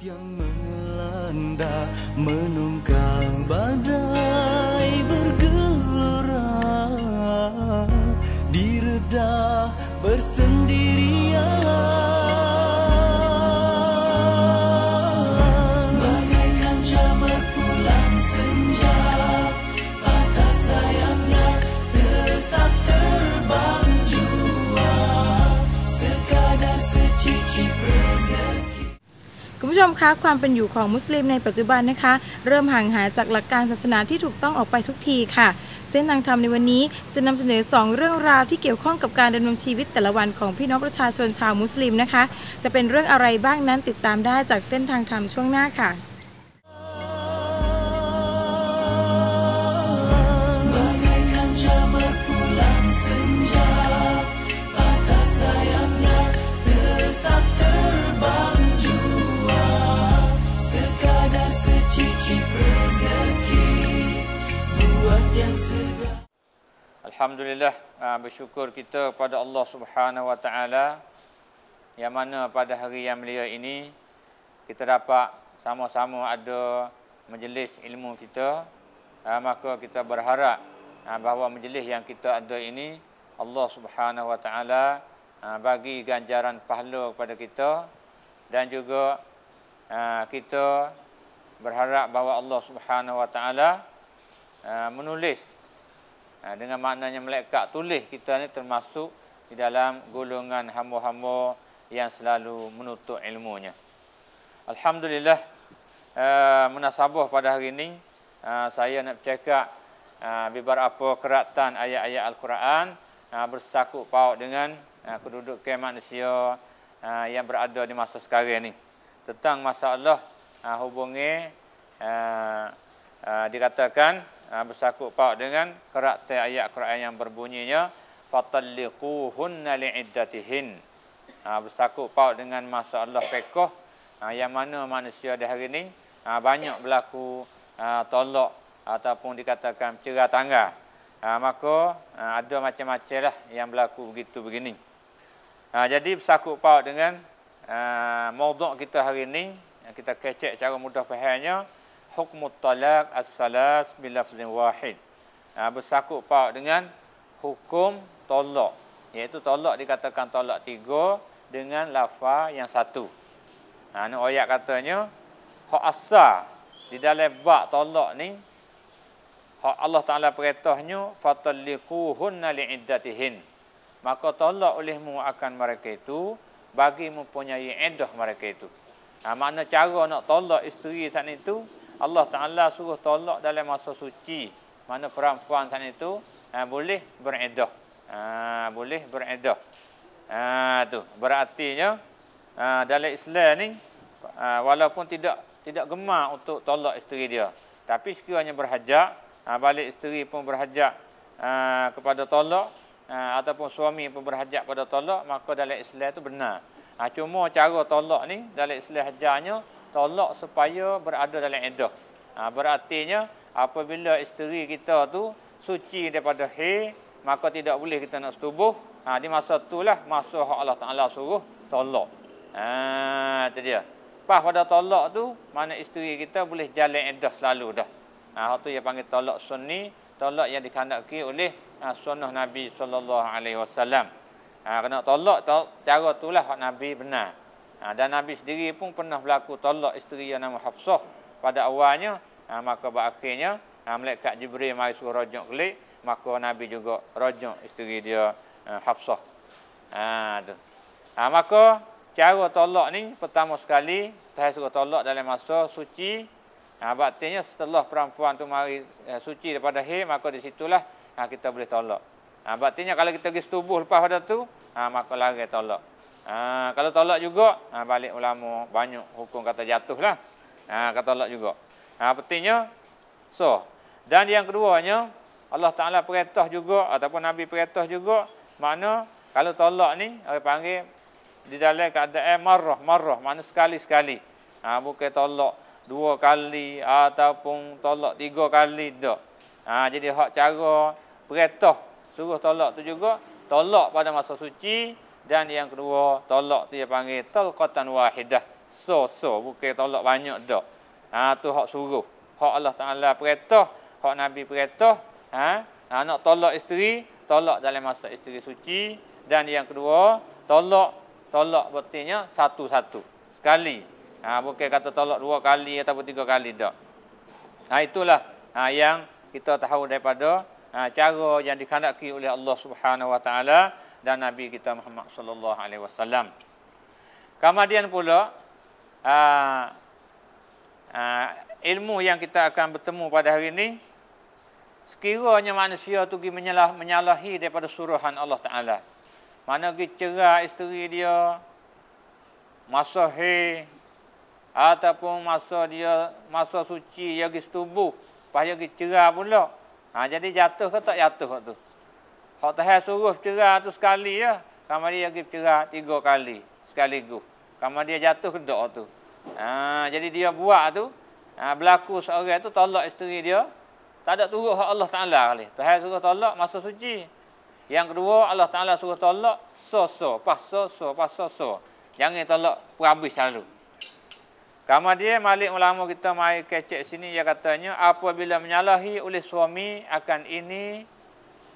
yang melanda menunggang badai bergelora direda bersendirian bagaikan jamur pulang senja atas sayapnya tetap terbang jua sekadar secicip rezeki คุณผู้ชมคะความเป็นอยู่ของมุสลิมในปัจจุบันนะคะเริ่มห่างหายจากหลักการศาสนาที่ถูกต้องออกไปทุกทีค่ะเส้นทางธรรมในวันนี้จะนำเสนอ2เรื่องราวที่เกี่ยวข้องกับการดำเนินชีวิตแต่ละวันของพี่น้องประชาชนชาวมุสลิมนะคะจะเป็นเรื่องอะไรบ้างนั้นติดตามได้จากเส้นทางธรรมช่วงหน้าค่ะAlhamdulillah, bersyukur kita kepada Allah Subhanahu Wa Taala yang mana pada hari yang mulia ini kita dapat sama-sama ada majlis ilmu kita. Maka kita berharap bahawa majlis yang kita ada ini Allah Subhanahu Wa Taala bagi ganjaran pahala kepada kita dan juga kita berharap bahawa Allah Subhanahu Wa Taala menulis dengan maknanya malaikat tulis kita ni termasuk di dalam golongan hamba-hamba yang selalu menuntut ilmunya. Alhamdulillah, munasabah pada hari ini saya nak bercakap beberapa keratan ayat-ayat Al-Quran bersangkut paut dengan kedudukan manusia yang berada di masa sekarang ni. Tentang masalah hubungi dikatakan bersangkut paut dengan karakter ayat Quran yang berbunyinya fatalliquhunna li'iddatihin. Bersangkut paut dengan masalah fiqh yang mana manusia di hari ini banyak berlaku tolak ataupun dikatakan cerai tanggal. Maka ada macam-macam lah yang berlaku begitu begini. Jadi bersangkut paut dengan maudhu' kita hari ini yang kita kecek cara mudah fahamnya hukmut talaq as-salas bilafzin wahid. Bersangkut paut dengan hukum tolak, iaitu tolak dikatakan tolak 3 dengan lafaz yang 1. Ni ayat katanya hak asal di dalam bab tolak ni hak Allah Taala perintahnya fatalliquhunna li'iddatihin. Maka tolak olehmu akan mereka itu bagi mempunyai iddah mereka itu. Makna cara nak tolak isteri saat itu Allah Ta'ala suruh tolak dalam masa suci. Mana perempuan sana itu boleh beriddah. Boleh beriddah. Tu berartinya dalam Islam ni walaupun tidak gemar untuk tolak isteri dia, tapi sekiranya berhajat, balik isteri pun berhajat kepada tolak ataupun suami pun berhajat pada tolak, maka dalam Islam itu benar. Cuma cara tolak ni dalam Islam hajarnya tolak supaya berada dalam iddah. Berartinya apabila isteri kita tu suci daripada haid, maka tidak boleh kita nak setubuh. Di masa itulah masa Allah Taala suruh tolak. Itu dia. Pas pada tolak tu, mana isteri kita boleh jalan iddah selalu dah. Hak tu yang panggil tolak sunni, tolak yang dikandaki oleh sunnah Nabi sallallahu alaihi wasallam. Kena tolak cara itulah hak Nabi benar. Dan Nabi sendiri pun pernah berlaku tolak isteri yang nama Hafsah pada awalnya, maka berakhirnya malaikat Jibril mari suruh rajak kelik, maka Nabi juga rajak isteri dia Hafsah. Maka cara tolak ni pertama sekali saya suruh tolak dalam masa suci. Artinya setelah perempuan tu mari suci daripada haid, maka di situlah kita boleh tolak. Artinya kalau kita pergi setubuh lepas pada tu, maka lari tolak. Kalau tolak juga, balik ulama banyak hukum kata jatuh lah. Kata tolak juga. Pentingnya, dan yang keduanya, Allah Ta'ala perintah juga, ataupun Nabi perintah juga, makna kalau tolak ni, orang panggil di dalam keadaan marrah, makna sekali-sekali. Bukan tolak 2 kali, ataupun tolak 3 kali, tak. Jadi hak cara perintah suruh tolak tu juga, tolak pada masa suci. Dan yang kedua, tolak tu dia panggil talqatan wahidah, So bukan tolak banyak dak. Tu hak suruh. Hak Allah Taala perintah, hak Nabi perintah, nak tolak isteri, tolak dalam masa isteri suci, dan yang kedua, tolak berartinya satu-satu. Sekali. Bukan kata tolak 2 kali ataupun 3 kali dak. Itulah yang kita tahu daripada cara yang dikehendaki oleh Allah Subhanahu wa taala dan Nabi kita Muhammad sallallahu alaihi wasallam. Kemudian pula ilmu yang kita akan bertemu pada hari ini, sekiranya manusia tu menyalahi daripada suruhan Allah Taala. Mana pergi cerai isteri dia masa ataupun masa suci dia pergi setubuh, lepas dia pergi cerai pula. Jadi jatuh ke tak jatuh tu? Hak Tuhan suruh cerai tu sekali ya, kemudian dia pergi cerai 3 kali sekaligus. Kemudian dia jatuh ke tak tu? Jadi dia buat tu, berlaku seorang tu tolak isteri dia, tak ada turut hak Allah Taala kali. Tuhan suruh tolak masa suci. Yang kedua, Allah Taala suruh tolak pas so. Jangan tolak perhabis selalu. Kemudian malik ulama kita mai kecek sini, dia katanya apabila menyalahi oleh suami akan ini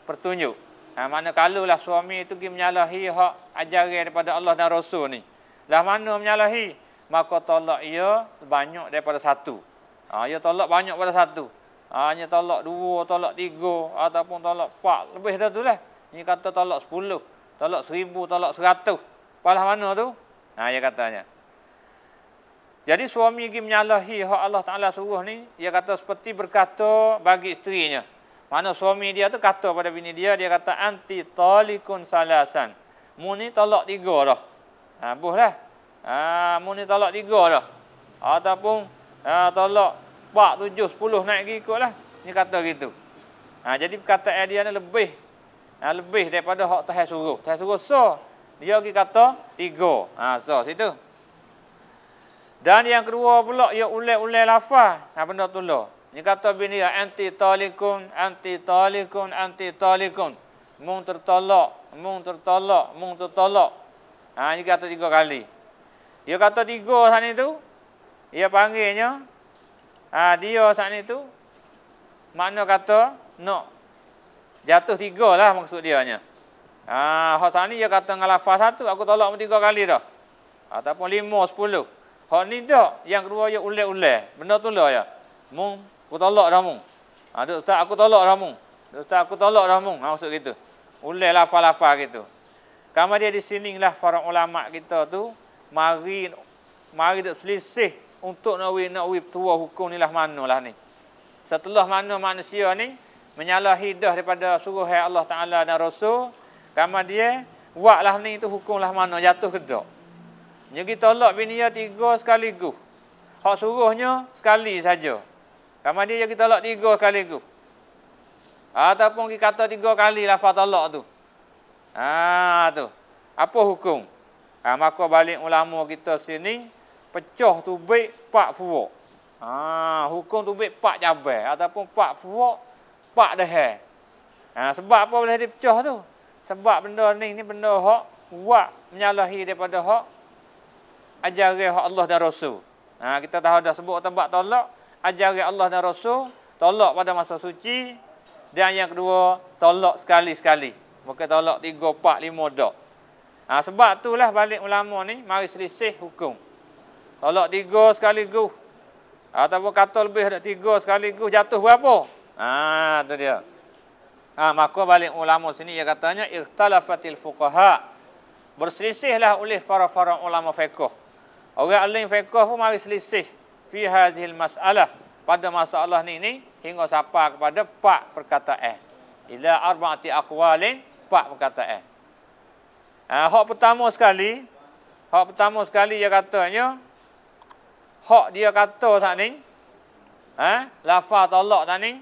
pertunjuk. Mana kalaulah suami itu pergi menyalahi hak ajaran daripada Allah dan Rasul ni. Lah mana menyalahi, maka tolak ia banyak daripada satu. Ia tolak banyak daripada satu. Hanya tolak 2, tolak 3 ataupun tolak 4, lebih dah tu lah. Ni kata tolak 10, tolak 1000, tolak 100. Palah mana tu? Dia katanya. Jadi suami pergi menyalahi hak Allah Taala suruh ni, dia kata seperti berkata bagi isterinya. Mana suami dia tu kata pada bini dia kata anti talikun salasan. Mu ni tolak 3 dah. Buh dah. Mu ni tolak 3 dah. Ataupun tolak 4, 7, 10 naik ikut lah. Ni kata gitu. Jadi perkataan dia ni lebih daripada hak Tuhan suruh. Tuhan suruh so. Dia pergi kata 3. So situ. Dan yang kedua pula, ia ulai-ulai lafaz. Benda tu lah. Dia kata bini dia, anti talikun. Mung tertolak. Dia kata 3 kali. Dia kata 3 saat ni tu, dia panggilnya, dia saat ni tu, makna kata, nak jatuh 3 lah maksud dia nya. Hak saat ni dia kata dengan lafaz 1, aku tolak 3 kali dah. Ataupun 5, 10. Hak ni tak. Yang kedua, dia ulai-ulai. Benda tu lah ya. Mung, aku tolak dah mung. Ustaz, aku tolak dah mung. Ustaz, aku tolak dah mung. Maksud gitu. Ulai lafaz-lafaz gitu. Kemudian di sinilah para ulama kita tu, mari duk selisih untuk nak tua hukum ni lah mana lah ni. Setelah mana manusia ni, menyalahi dah daripada suruhan Allah Ta'ala dan Rasul, kemudian, buatlah ni tu hukum lah mana, jatuh ke tak. Jadi tolak bini dia 3 sekaligus. Hak suruhnya sekali saja. Kemudian dia kita tolak 3 sekaligus. Ataupun kita kata 3 kali lafaz tolak tu. Tu. Apa hukum? Maka balik ulama kita sini pecah tubik 4 fuak. Hukum tubik 4 cabai ataupun 4 fuak 4 dahar. Sebab apa boleh dipecah tu? Sebab benda ni benda hak buat menyalahi daripada hak ajaran hak Allah dan Rasul. Kita tahu dah sebut tempat tolak, ajaran Allah dan Rasul, tolak pada masa suci, dan yang kedua, tolak sekali-sekali. Bukan tolak 3, 4, 5 dak. Sebab itulah balik ulama ni mari selisih hukum. Tolak 3 sekaligus. Ataupun kata lebih ada 3 sekaligus, jatuh berapa? Tu dia. Maka balik ulama sini dia katanya ikhtalafatil fuqaha. Berselisihlah oleh para ulama fiqh. Orang alim fiqh pun mari selisih fi hadhil mas'alah pada masalah ni hingga sampai kepada 4 perkataan. Ila arba'ati aqwalin, 4 perkataan. Hak pertama sekali dia katanya hak dia kata tak ni lafaz tolak tak ni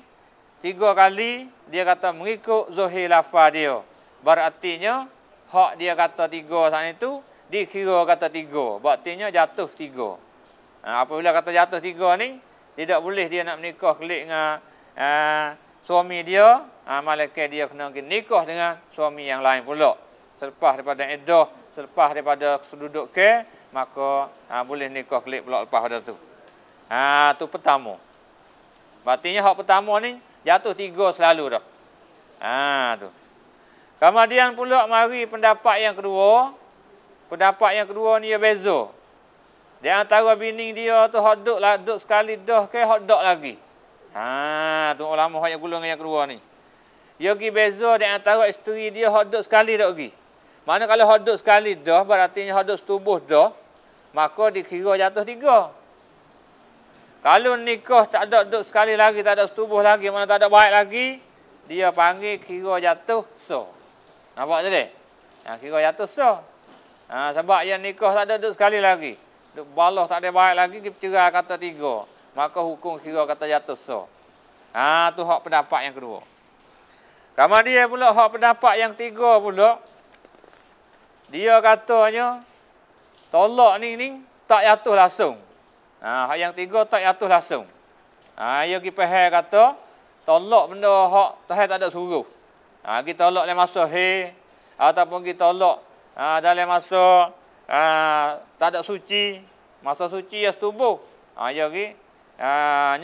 3 kali dia kata mengikut zahir lafaz dia. Berartinya hak dia kata 3 saat itu dikira kata 3. Berartinya jatuh 3. Apabila kata jatuh 3 ni, tidak boleh dia nak menikah kelik dengan suami dia, malaikat dia kena nikah dengan suami yang lain pula. Selepas daripada iddah, selepas daripada seduduk ke, maka boleh nikah klik pula lepas pada tu. Tu pertama. Berarti hak pertama ni jatuh 3 selalu dah. Tu. Kemudian pula mari pendapat yang kedua. Pendapat yang kedua ni dia beza. Di antara bini dia tu hak duk sekali dah ke hak dak lagi. Tu ulama hak yang golongan yang kedua ni. Dia pergi beza di antara isteri dia hak duk sekali dak lagi. Mana kalau hak duk sekali dah berarti hak duk setubuh dah, maka dikira jatuh 3. Kalau nikah tak ada duk sekali lagi, tak ada setubuh lagi, mana tak ada baik lagi, dia panggil kira jatuh sah. Nampak tadi? Kira jatuh sah. Sebab yang nikah tak ada duk sekali lagi. Duk balah tak ada baik lagi, dia cerai kata 3. Maka hukum kira kata jatuh sah. Tu hak pendapat yang kedua. Kemudian pula hak pendapat yang 3 pula, dia katanya tolak ni tak jatuh langsung. Hak yang 3 tak jatuh langsung. Dia pergi faham kata tolak benda hak Tuhan tak ada suruh. Kita tolak dalam masa ataupun kita tolak dalam masa tak ada suci. Masa suci ya setubuh. Dia pergi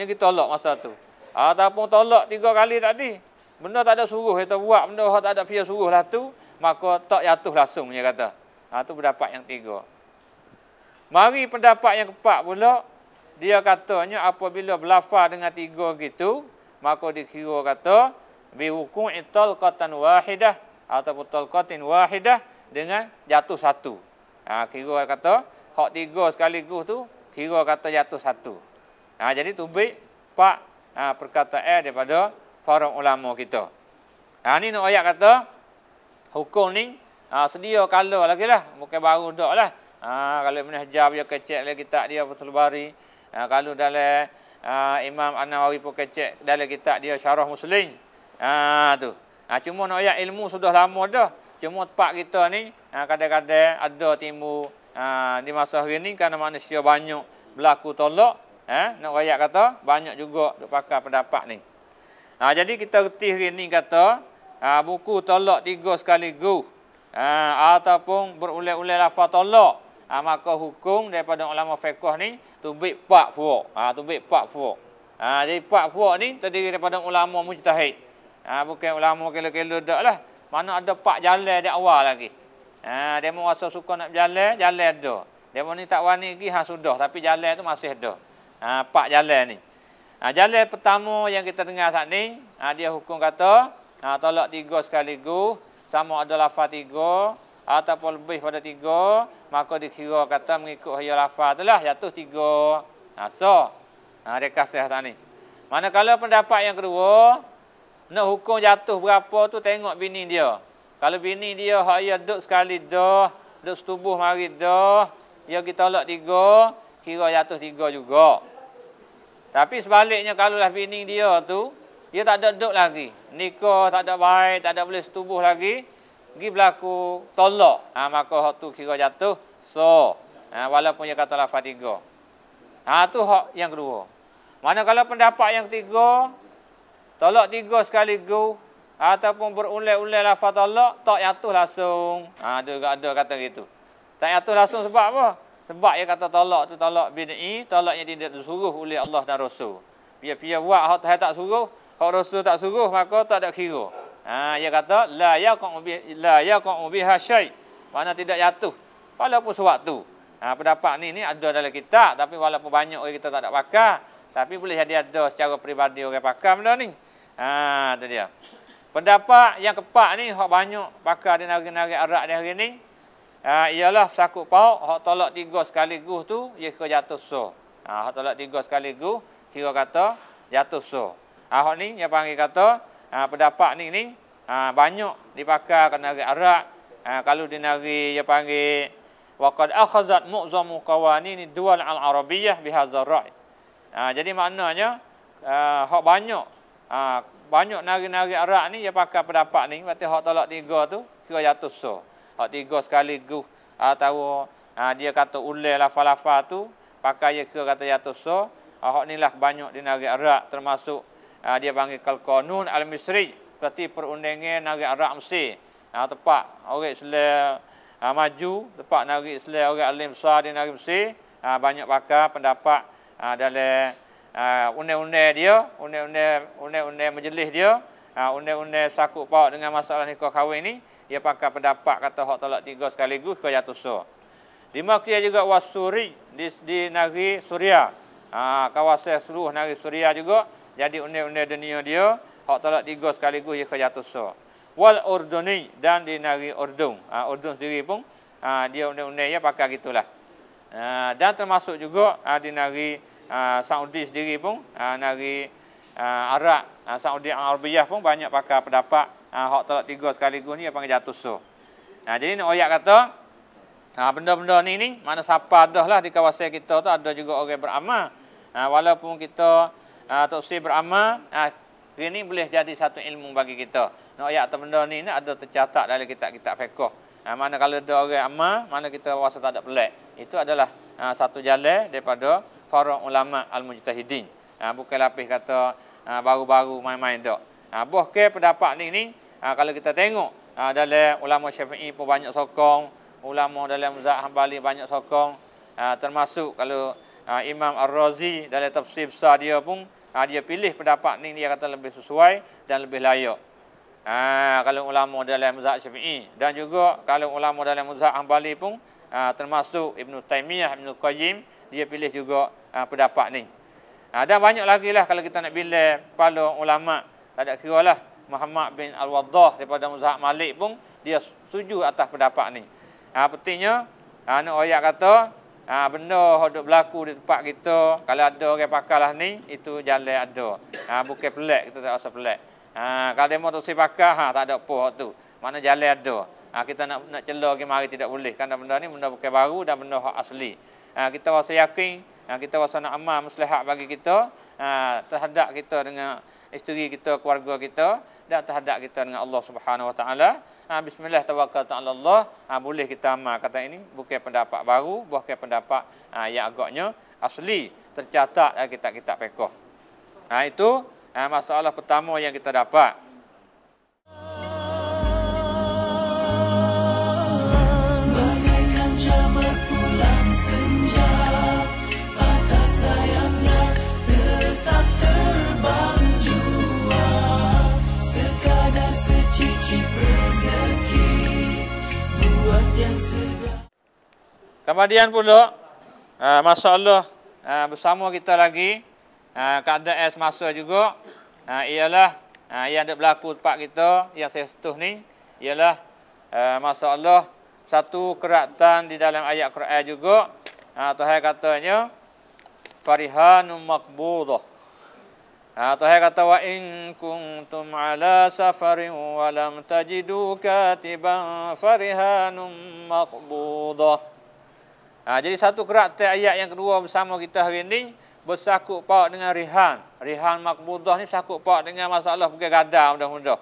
kita tolak masa tu. Ataupun tolak 3 kali tadi. Benda tak ada suruh kita buat, benda hak tak ada dia suruh lah tu, maka tak jatuh langsung dia kata. Tu pendapat yang 3. Mari pendapat yang keempat pula, dia katanya apabila berlafaz dengan 3 gitu, maka dikira kata bi wuqu'i talqatan wahidah ataupun talqatin wahidah dengan jatuh 1. Kira kata hak 3 sekaligus tu kira kata jatuh 1. Jadi tubik 4 perkataan daripada para ulama kita. Ni nak ayat kata hukum ni sedia kala lagi lah, bukan baru dak lah. Kalau Ibn Hajar dia kecek lagi kitab dia Fathul Bari. Kalau dalam Imam An-Nawawi pun kecek dalam kitab dia Syarah Muslim. Tu. Cuma nak ayat ilmu sudah lama dah. Cuma tempat kita ni kadang-kadang ada timbul di masa hari ni kerana manusia banyak berlaku tolak. Nak ayat kata banyak juga duk pakai pendapat ni. Jadi kita reti hari ni kata buku tolak 3 sekaligus ataupun berulang-ulang lafaz tolak, maka hukum daripada ulama fiqh ni tubik 4 furuq. Tubik 4 furuq. Jadi 4 furuq ni terdiri daripada ulama mujtahid. Bukan ulama kela-kela dak lah. Mana ada 4 jalan di awal lagi. Demo rasa suka nak jalan ada. Demo ni tak wani lagi sudah, tapi jalan tu masih ada. 4 jalan ni. Jalan pertama yang kita dengar saat ni, dia hukum kata tolak 3 sekaligus, sama ada lafaz 3 ataupun lebih pada 3, maka dikira kata mengikut haya lafaz tu lah jatuh 3. Dia kasih saat ni. Manakala pendapat yang kedua, nak hukum jatuh berapa tu tengok bini dia. Kalau bini dia haya duduk sekali dah, duduk setubuh mari dah, dia kita tolak 3, kira jatuh 3 juga. Tapi sebaliknya kalau lah bini dia tu, dia tak ada duduk lagi. Nikah tak ada baik, tak ada boleh setubuh lagi. Pergi berlaku tolak. Maka hak tu kira jatuh. Walaupun dia kata lafaz 3. Tu hak yang kedua. Manakala pendapat yang 3, tolak 3 sekaligus, ataupun berulang-ulang lafaz tolak, tak jatuh langsung. Ada kata gitu. Tak jatuh langsung sebab apa? Sebab dia kata tolak tu tolak bid'i, tolak yang tidak disuruh oleh Allah dan Rasul. Dia buat hak Tuhan tak suruh, hak Rasul tak suruh, maka tak ada kira. Dia kata la yaqa'u biha syai'. Mana tidak jatuh walaupun sewaktu. Pendapat ni ada dalam kitab, tapi walaupun banyak orang kita tak ada pakai, tapi boleh jadi ada secara peribadi orang pakai benda ni. Tu dia. Pendapat yang keempat ni hak banyak pakai di negeri-negeri Arab di hari ni. Ialah sakut pauk, hak tolak 3 sekaligus tu, ia kira jatuh sah. Hak tolak 3 sekaligus, kira kata jatuh sah. Hak ni, dia panggil kata, pendapat ni banyak dipakai ke negeri Arab. Kalau di negeri, dia panggil, waqad akhazat mu'zamu qawanin dual al-arabiyyah bihazar ra'i. Jadi maknanya, hak banyak negeri-negeri Arab ni, dia pakai pendapat ni, berarti hak tolak 3 tu, kira jatuh sah. Hak 3 sekaligus atau dia kata ulai lafaz-lafaz tu pakai dia kira kata jatuh sah. Hak ni lah banyak di negeri Arab, termasuk dia panggil Al-Qanun Al-Misri, seperti perundangan negeri Arab Mesir. Tepat orang Islam maju tempat negeri Islam orang alim besar di negeri Mesir, banyak pakar pendapat dalam undang-undang dia, undang-undang majlis dia, undang-undang sakut paut dengan masalah nikah kahwin ni, dia pakai pendapat kata hak talak 3 sekaligus ke jatuh sah. Dimaksud juga wasuri di negeri Suria. Kawasan seluruh negeri Suria juga jadi undang-undang dunia dia hak talak 3 sekaligus dia ke jatuh sah. Wal Urduni dan di negeri Urdun. Urdun sendiri pun dia undang-undangnya pakai gitulah. Dan termasuk juga di negeri Saudi sendiri pun, negeri Arab, Saudi Arabia pun banyak pakai pendapat hak talak 3 sekaligus ni dia panggil jatuh sah. Jadi ni ayat kata benda-benda ni mana siapa dah lah di kawasan kita tu ada juga orang beramal. Walaupun kita tak usah beramal, ini boleh jadi satu ilmu bagi kita. Ayat atau benda ni ada tercatat dalam kitab-kitab fiqh. Mana kalau ada orang amal, mana kita rasa tak ada pelik. Itu adalah satu jalan daripada para ulama al-mujtahidin. Bukan lapis kata baru-baru main-main tak. Bahkan pendapat ni kalau kita tengok dalam ulama Syafi'i pun banyak sokong, ulama dalam mazhab Hambali banyak sokong, termasuk kalau Imam Ar-Razi dalam tafsir besar dia pun dia pilih pendapat ni dia kata lebih sesuai dan lebih layak. Kalau ulama dalam mazhab Syafi'i dan juga kalau ulama dalam mazhab Hambali pun termasuk Ibn Taimiyah, Ibn Qayyim, dia pilih juga pendapat ni. Dan banyak lagi lah kalau kita nak bilang kepala ulama, tak ada kira lah. Muhammad bin Al-Waddah daripada mazhab Malik pun dia setuju atas pendapat ni. Pentingnya nak ayat kata benda yang berlaku di tempat kita, kalau ada orang pakarlah ni, itu jalan ada. Bukan pelik, kita tak rasa pelik. Kalau demo tu si pakar, tak ada apa tu. Mana jalan ada. Kita nak celah ke mari tidak boleh. Kerana benda ni benda bukan baru dan benda hak asli. Kita rasa yakin, kita rasa nak amal maslahat bagi kita, terhadap kita dengan isteri kita, keluarga kita, dan terhadap kita dengan Allah Subhanahu Wa Taala. Bismillah tawakkal ta'ala Allah. Boleh kita amal. Kata ini bukan pendapat baru, bukan pendapat yang agaknya asli, tercatat dalam kitab-kitab fiqh. Itu masalah pertama yang kita dapat. Bagaikan jamur pulang senja, patah sayapnya tetap terbang jua, sekadar secicip rezeki buat yang sedang. Kemudian pula masalah bersama kita lagi, keadaan semasa juga ialah yang ada berlaku tempat kita yang saya sentuh ni ialah masalah satu keratan di dalam ayat Quran juga. Tuhan katanya farihanum maqbudah. Tuhan kata wa in kuntum ala safarin wa lam tajidu katiban farihanum maqbudah. Jadi satu keratan ayat yang kedua bersama kita hari ini bersakut paut dengan rihan. Rihan makbudah ni bersakut paut dengan masalah pegang gada mudah-mudah.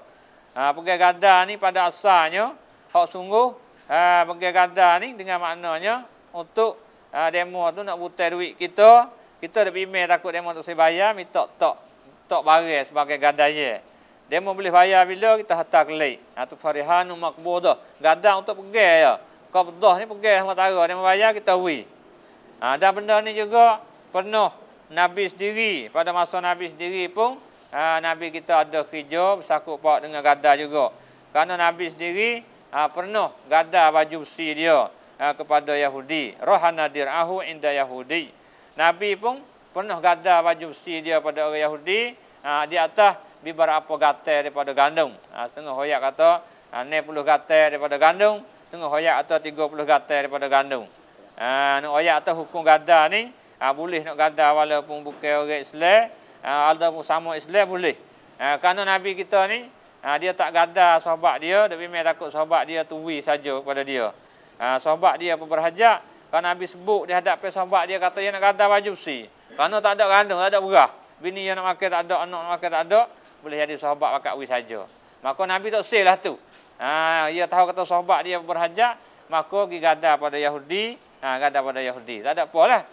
Pegang gada ni pada asalnya hak sungguh pegang gada ni dengan maknanya untuk demo tu nak butai duit kita dah email takut demo tu saya bayar, minta tok barang sebagai gadaya. Demo boleh bayar bila kita hantar kelik. Tu farihanu makbudah. Gada untuk pegang ya. Qabdah ni pegang sementara demo bayar kita wi. Dan benda ni juga pernah Nabi sendiri, pada masa Nabi sendiri pun, Nabi kita ada kerja bersakut paut dengan gada juga. Kerana Nabi sendiri pernah gada baju besi dia kepada Yahudi. Rohana dir'ahu inda Yahudi. Nabi pun pernah gada baju besi dia pada orang Yahudi, di atas beberapa gatai daripada gandum. Setengah hoyak kata 60 gatai daripada gandum, setengah hoyak kata 30 gatai daripada gandum. Nak hoyak atas hukum gada ni, boleh nak gada walaupun bukan orang Islam, ataupun sama Islam boleh. Kerana Nabi kita ni dia tak gada sahabat dia, tapi memang takut sahabat dia tuwi saja kepada dia. Sahabat dia pun berhajat, kerana Nabi sebut di hadapan sahabat dia kata dia nak gada baju besi. Kerana tak ada gandum, tak ada berah. Bini yang nak makan tak ada, anak nak makan tak ada, boleh jadi sahabat pakai wi saja. Maka Nabi tak selah tu. Dia tahu kata sahabat dia berhajat, maka pergi gada pada Yahudi, gada pada Yahudi. Tak ada apalah.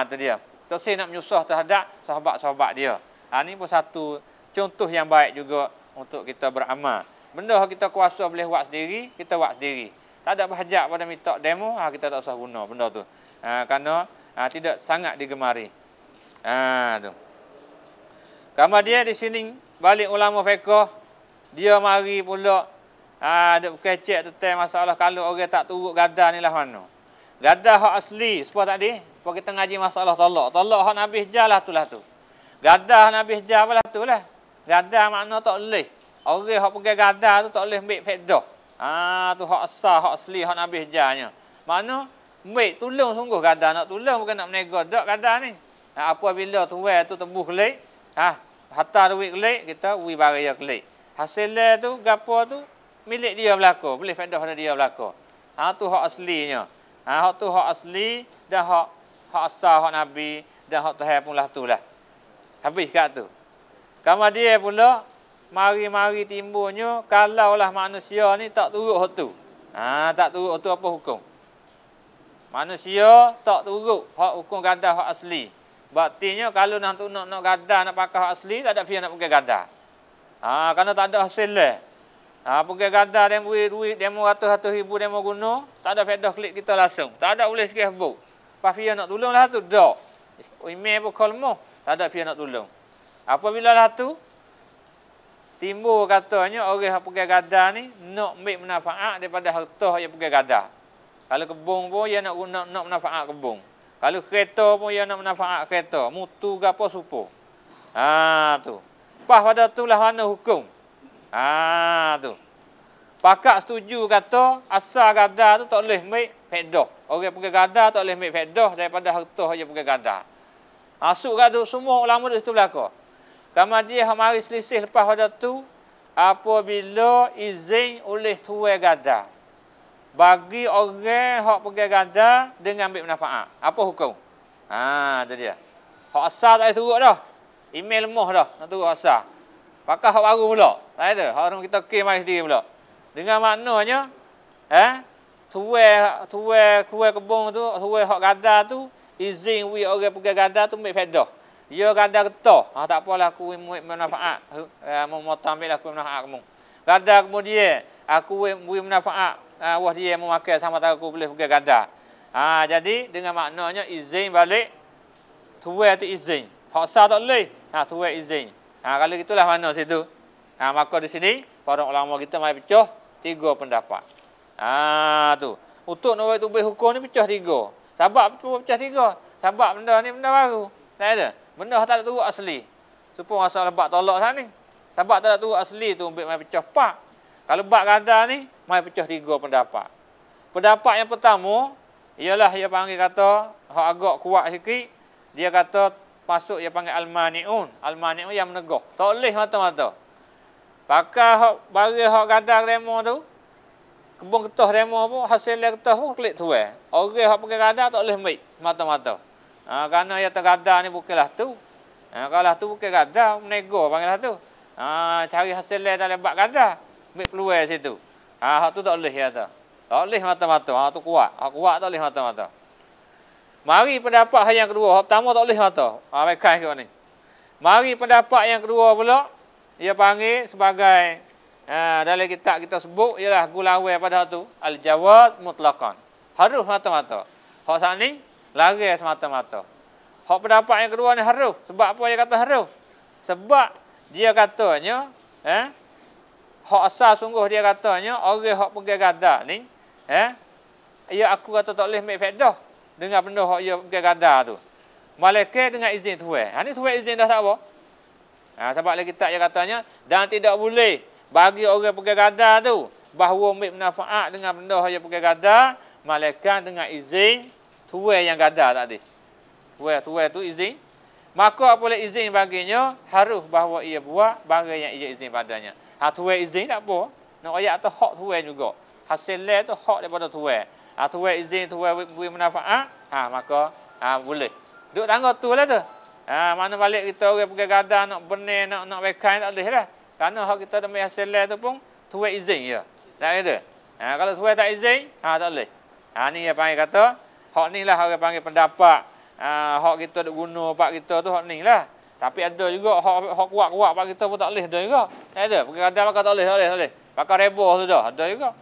Tu dia. Tak nak menyusah terhadap sahabat-sahabat dia. Ini pun satu contoh yang baik juga untuk kita beramal. Benda kita kuasa boleh buat sendiri, kita buat sendiri. tak ada berhajat pada minta demo, kita tak usah guna benda tu. Kerana tidak sangat digemari. Tu. Kemudian di sini balik ulama fiqh, dia mari pula ada kecek tentang masalah kalau orang tak turut gadah ni lah mana. Gadah hak asli, sebab tadi, sebab kita ngaji masalah talak. Talak hak Nabi Hijjah lah tu lah tu. Gadah Nabi Hijjah lah tu lah. Gadah makna tak boleh. Orang hak pakai gadah tu tak boleh ambil faedah. Tu hak asal, hak asli, hak Nabi Hijjahnya. Makna, ambil tolong sungguh gadah. Nak tolong bukan nak menegur. Tak gadah ni. Apabila tuai tu tebuh kelik, hatta duit kelik, kita ui baraya kelik. Hasilnya tu, gapo tu, milik dia belaka. Boleh faedah pada dia belaka. Tu hak aslinya. Hak tu hak asli dan hak asal hak Nabi dan hak Tuhan pun lah tu lah. Habis kat tu. Kemudian pula mari-mari timbulnya kalaulah manusia ni tak turut hak tu. Tak turut hak tu apa hukum? Manusia tak turut hak hukum gadah hak asli. Berartinya kalau nak gadah nak pakai hak asli tak ada pihak nak pakai gadah. Kerana tak ada hasil lah. Pakai gadah demo duit, demo ratus-ratus ribu demo guna, tak ada faedah klik kita langsung. Tak ada boleh sikit habuk. Pas dia nak tolong lah tu, dak. Email pun kolmoh, tak ada dia nak tolong. Apabila lah tu, timbul katanya orang yang pakai gadah ni nak ambil manfaat daripada harta yang pakai gadah. Kalau kebun pun dia nak manfaat kebun. Kalau kereta pun dia nak manfaat kereta. Mutu ke apa supo. Tu. Pas pada tu lah mana hukum. Tu. Pakak setuju kata asal gadah tu tak boleh ambil faedah. Orang pakai gadah tak boleh ambil faedah daripada harta yang pakai gadah. Masuk kat tu semua ulama di situ belaka. Kemudian mari selisih lepas pada tu apabila izin oleh tuai gadah bagi orang hak pakai gadah dengan ambil manfaat. Apa hukum? Tu dia. Hak asal tak boleh turut dah. Email lemah dah nak turut asal. Pakai hak baru pula. Tak ada. Hak orang kita claim mari sendiri pula. Dengan maknanya tuai kebun tu, tuai hak gadah tu, izin wi orang pakai gadah tu ambil faedah. Dia gadah getah. Tak apalah aku ambil manfaat. Mau ambil aku manfaat kamu. Gadah kemudian aku ambil manfaat. Wah dia memakai sama tak aku boleh pakai gadah. Jadi dengan maknanya izin balik tuai tu izin. Hak sah tak boleh. Tuai izin. Kalau gitulah mana situ. Maka di sini para ulama kita mai pecah 3 pendapat. Tu. Untuk nak buat tubih hukum ni pecah 3. Sebab pecah 3. Sebab benda ni benda baru. Tak ada. Benda tak ada turut asli. Supaya masalah bab tolak sana ni. Sebab tak ada turut asli tu ambil mai pecah 4. Kalau bab gadah ni mai pecah 3 pendapat. Pendapat yang pertama ialah dia panggil kata hak agak kuat sikit. Dia kata masuk dia panggil al-mani'un. Al-mani'un yang menegah. Tak boleh mata-mata. Pakai hak bagi hak gadah remo tu. Kebun getah remo pun hasil getah pun klik tuai. Orang hak pakai gadah tak boleh ambil mata-mata. Kerana yang tergadah ni bukanlah tu. Kalau tu bukan gadah, menego panggil tu. Cari hasil dalam bab gadah. Ambil peluang situ. Hak tu tak boleh ya tu. Tak boleh mata-mata. Hak tu kuat. Hak kuat tak boleh mata-mata. Mari pendapat yang kedua. Hak pertama tak boleh mata. Mereka ikut ni. Mari pendapat yang kedua pula. Dia panggil sebagai dalam kitab kita sebut ialah gulawai pada tu al-jawad mutlaqan. Harus mata-mata. Hak saat ni lari semata-mata. Hak pendapat yang kedua ni harus. Sebab apa dia kata harus? Sebab dia katanya hak asal sungguh dia katanya orang hak pakai gadah ni ya aku kata tak boleh ambil faedah dengan benda hak dia pakai gadah tu. Malaikat dengan izin tuai. Ni tuai izin dah tak apa. Sebab lagi kitab dia katanya dan tidak boleh bagi orang pakai gadah tu bahawa ambil manfaat dengan benda hak dia pakai gadah malaikat dengan izin tuai yang gadah tadi. Tuai tu izin. Maka apabila izin baginya harus bahawa ia buat barang yang ia izin padanya. Tuai izin tak apa. Nak ayat tu hak tuai juga. Hasil tu hak daripada tuai. Tuai izin tuai beri manfaat, maka boleh. Duduk tangga tu lah tu. Mana balik kita orang pakai gadah nak benih, nak bekai tak boleh lah. Kerana hak kita demi hasil tu pun tuai izin je. Tak ada. Kalau tuai tak izin, tak boleh. Ni dia panggil kata, hak ni lah orang panggil pendapat. Hak kita duk guna pak kita tu hak ni lah. Tapi ada juga hak kuat-kuat pak kita pun tak boleh ada juga. Tak ada. Pakai gadah pakai tak boleh. Pakai reboh tu dah. Ada juga.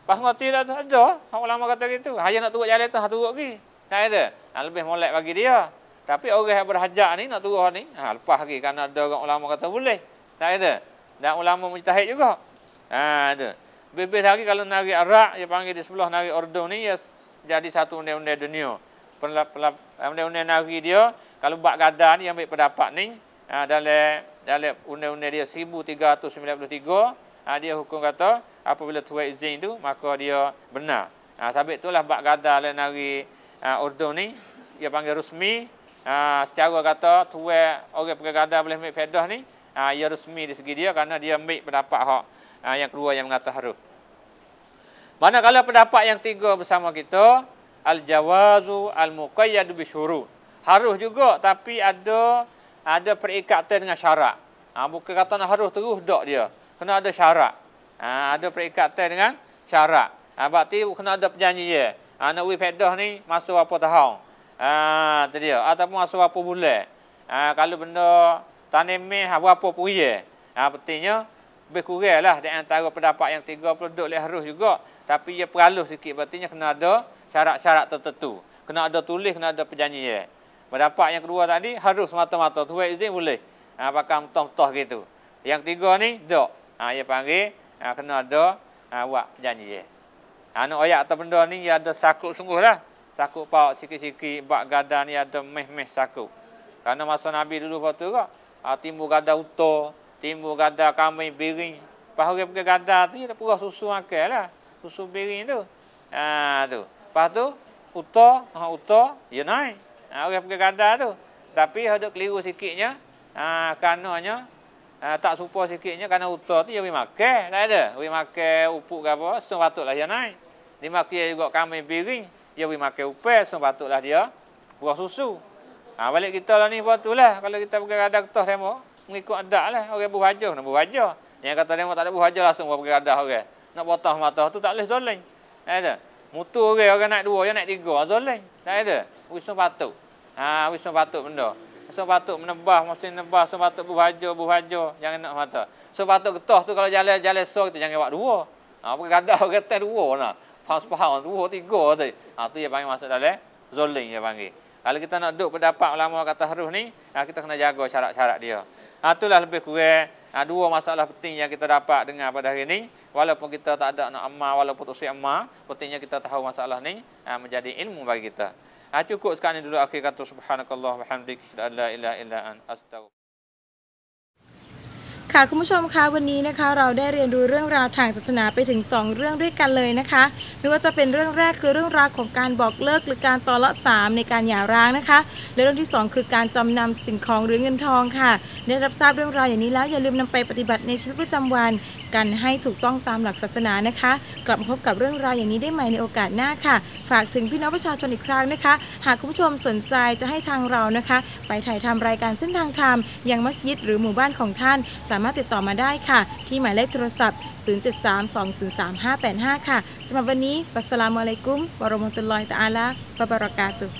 Pas ngerti dah tu ada. Hak ulama kata gitu. Hanya nak turut jalan tu, turut lagi. Tak ada. Lebih molek bagi dia. Tapi orang yang berhajat ni nak turut ni, lepas lagi. Kerana ada orang ulama kata boleh. Tak ada. Dan ulama mujtahid juga. Ada. Lebih lagi kalau nari Arak, dia panggil di sebelah nari Ordon ni, dia jadi satu undang-undang dunia. Undang-undang nari dia, kalau bak gada ni, ambil pendapat ni, dalam undang-undang dia 1393, dia hukum kata apabila tuai izin tu maka dia benar. Sabit itulah bak gada le nari Urdun ni dia panggil rasmi. Secara kata tuai orang pergi gada boleh ambil faedah ni, ia rasmi di segi dia kerana dia ambil pendapat hak yang kedua yang mengata harus. Manakala pendapat yang tiga bersama kita, al-jawazu al-muqayyad bi syurut. Harus juga tapi ada perikatan dengan syarat. Bukan kata nak harus terus dak dia. Kena ada syarat. Ada perikatan dengan syarat. Berarti kena ada perjanjian. Nak wui faedah ni masa berapa tahun. Tu dia. Ataupun masa berapa bulan. Kalau benda tanimih berapa puye. Pentingnya lebih kurang lah di antara pendapat yang tiga produk boleh harus juga. Tapi dia peralus sikit. Berartinya kena ada syarat-syarat tertentu. Kena ada tulis, kena ada perjanjian. Pendapat yang kedua tadi harus mata-mata. Tuai izin boleh. Pakai mentah-mentah gitu. Yang tiga ni dok. Dia panggil kena ada buat perjanjian. Nak ayat atau benda ni dia ada sakut sungguh lah. Sakut pauk sikit-sikit bak gada ni ada meh-meh sakut. Karena masa Nabi dulu waktu tu timbul gada utuh, timbul gada kambing biring. Pas orang pergi gada tu dia pura susu makan lah. Susu biring tu. Tu. Lepas tu utuh dia naik. Orang pergi gada tu. Tapi ada keliru sikitnya. Karenanya tak supa sikitnya kerana utuh tu dia boleh makan. Tak ada. Boleh makan upuk ke apa, so patutlah dia naik. Dia makan juga kambing biring, dia boleh makan upel, so patutlah dia buah susu. Balik kita lah ni buat tu lah. Kalau kita pergi gadah ketah demo, mengikut adat lah. Orang berhaja, nak berhaja. Yang kata demo tak ada berhaja langsung pergi gadah orang. Nak potong mata tu tak boleh zoling. Tak ada. Mutu orang naik dua, dia naik tiga, zoling. Tak ada. Wisnu patut. Wisnu patut benda. So patut menebah, mesti menebah, so patut berhaja, jangan nak mata. So patut getah tu kalau jalan so kita jangan buat dua. Pergi gadah kata dua lah. Faham, dua, tiga tu. Tu dia panggil masuk dalam zoling dia panggil. Kalau kita nak duduk pendapat ulama kata harus ni, kita kena jaga syarat-syarat dia. Itulah lebih kurang dua masalah penting yang kita dapat dengar pada hari ini. Walaupun kita tak ada nak amal, walaupun usia amal, pentingnya kita tahu masalah ni menjadi ilmu bagi kita. Cukup sekarang dulu akhir kata subhanakallah wa hamdik la ilaha illa ant astaghfirullah. ค่ะคุณผู้ชมคะวันนี้นะคะเราได้เรียนรู้เรื่องราวทางศาสนาไปถึง2เรื่องด้วยกันเลยนะคะไม่ว่าจะเป็นเรื่องแรกคือเรื่องราวของการบอกเลิกหรือการตอละ3ในการหย่าร้างนะคะและเรื่องที่2คือการจำนำสิ่งของหรือเงินทองค่ะได้รับทราบเรื่องราวอย่างนี้แล้วอย่าลืมนำไปปฏิบัติในชีวิตประจำวันกันให้ถูกต้องตามหลักศาสนานะคะกลับมาพบกับเรื่องราวอย่างนี้ได้ใหม่ในโอกาสหน้าค่ะฝากถึงพี่น้องประชาชนอีกครั้งนะคะหากคุณผู้ชมสนใจจะให้ทางเรานะคะไปถ่ายทำรายการเส้นทางธรรมยังมัสยิดหรือหมู่บ้านของท่านสามารถติดต่อมาได้ค่ะที่หมายเลขโทรศัพท์ 073-203-585 ค่ะสำหรับวันนี้อัสสลามุอะลัยกุมวะเราะมะตุลลอฮิตะอาลาวะบะเราะกาตุฮ์